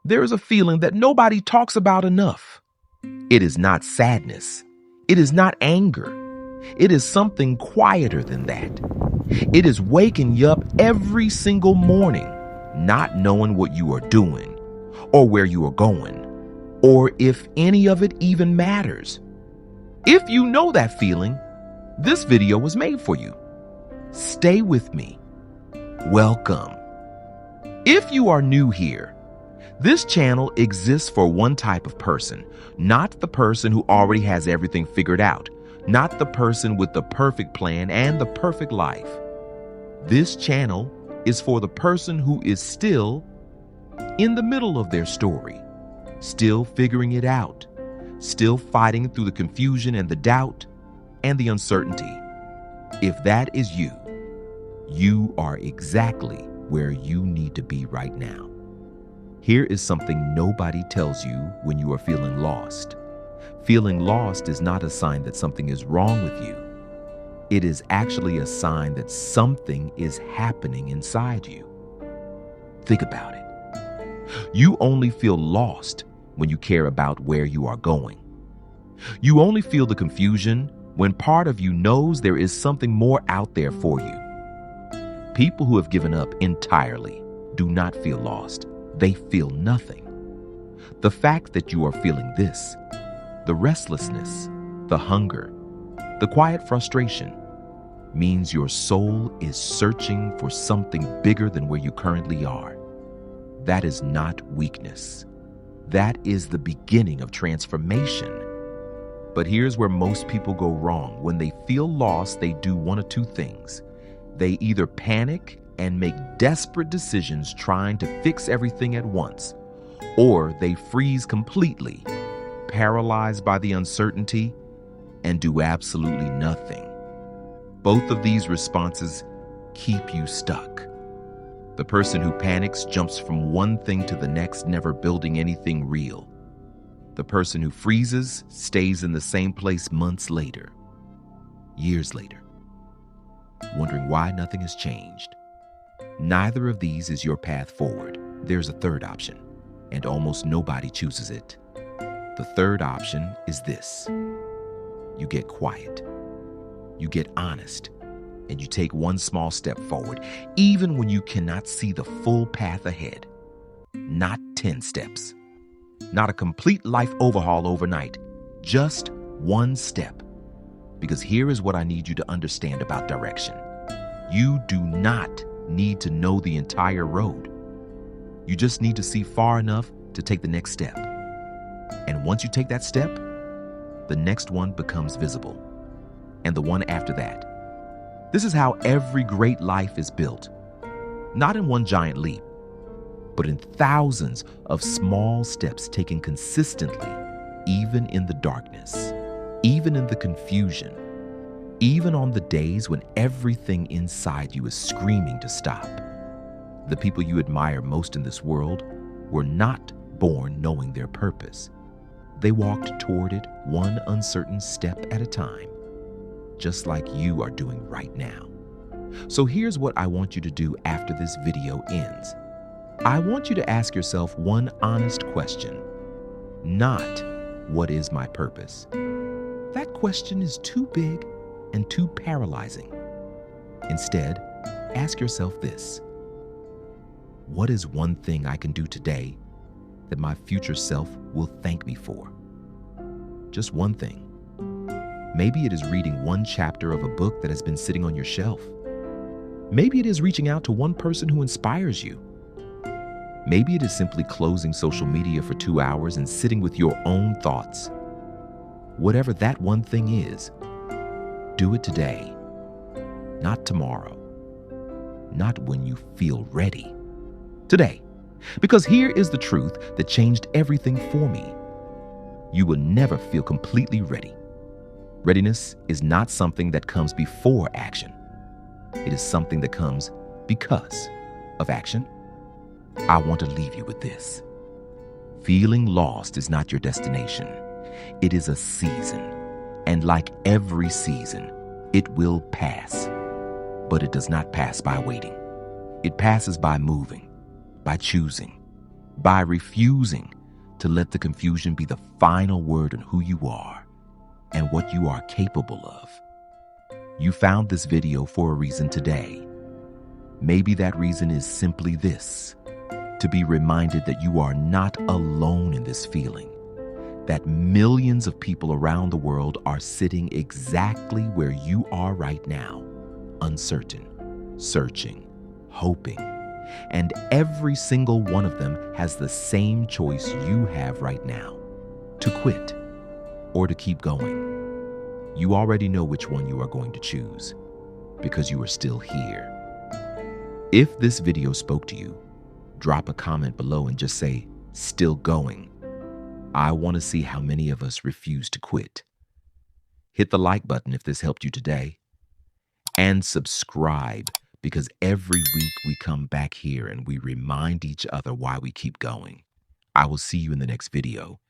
There is a feeling that nobody talks about enough. It is not sadness. It is not anger. It is something quieter than that. It is waking you up every single morning, not knowing what you are doing, or where you are going, or if any of it even matters. If you know that feeling, this video was made for you. Stay with me. Welcome. If you are new here, this channel exists for one type of person, not the person who already has everything figured out, not the person with the perfect plan and the perfect life. This channel is for the person who is still in the middle of their story, still figuring it out, still fighting through the confusion and the doubt and the uncertainty. If that is you, you are exactly where you need to be right now. Here is something nobody tells you when you are feeling lost. Feeling lost is not a sign that something is wrong with you. It is actually a sign that something is happening inside you. Think about it. You only feel lost when you care about where you are going. You only feel the confusion when part of you knows there is something more out there for you. People who have given up entirely do not feel lost. They feel nothing. The fact that you are feeling this, the restlessness, the hunger, the quiet frustration, means your soul is searching for something bigger than where you currently are. That is not weakness. That is the beginning of transformation. But here's where most people go wrong. When they feel lost, they do one of two things. They either panic and make desperate decisions trying to fix everything at once, or they freeze completely, paralyzed by the uncertainty, and do absolutely nothing. Both of these responses keep you stuck. The person who panics jumps from one thing to the next, never building anything real. The person who freezes stays in the same place months later, years later, wondering why nothing has changed. Neither of these is your path forward. There's a third option, and almost nobody chooses it. The third option is this. You get quiet. You get honest, and you take one small step forward, even when you cannot see the full path ahead. Not 10 steps. Not a complete life overhaul overnight. Just one step. Because here is what I need you to understand about direction. You do not need to know the entire road. You just need to see far enough to take the next step. And once you take that step, the next one becomes visible. And the one after that. This is how every great life is built. Not in one giant leap, but in thousands of small steps taken consistently, even in the darkness, even in the confusion, even on the days when everything inside you is screaming to stop. The people you admire most in this world were not born knowing their purpose. They walked toward it one uncertain step at a time, just like you are doing right now. So here's what I want you to do after this video ends. I want you to ask yourself one honest question. Not, what is my purpose? That question is too big and too paralyzing. Instead, ask yourself this. What is one thing I can do today that my future self will thank me for? Just one thing. Maybe it is reading one chapter of a book that has been sitting on your shelf. Maybe it is reaching out to one person who inspires you. Maybe it is simply closing social media for 2 hours and sitting with your own thoughts. Whatever that one thing is, do it today, not tomorrow, not when you feel ready. Today, because here is the truth that changed everything for me. You will never feel completely ready. Readiness is not something that comes before action. It is something that comes because of action. I want to leave you with this. Feeling lost is not your destination. It is a season. And like every season, it will pass. But it does not pass by waiting. It passes by moving, by choosing, by refusing to let the confusion be the final word on who you are and what you are capable of. You found this video for a reason today. Maybe that reason is simply this: to be reminded that you are not alone in this feeling, that millions of people around the world are sitting exactly where you are right now, uncertain, searching, hoping, and every single one of them has the same choice you have right now: to quit or to keep going. You already know which one you are going to choose because you are still here. If this video spoke to you, drop a comment below and just say, "Still going." I want to see how many of us refuse to quit. Hit the like button if this helped you today. And subscribe, because every week we come back here and we remind each other why we keep going. I will see you in the next video.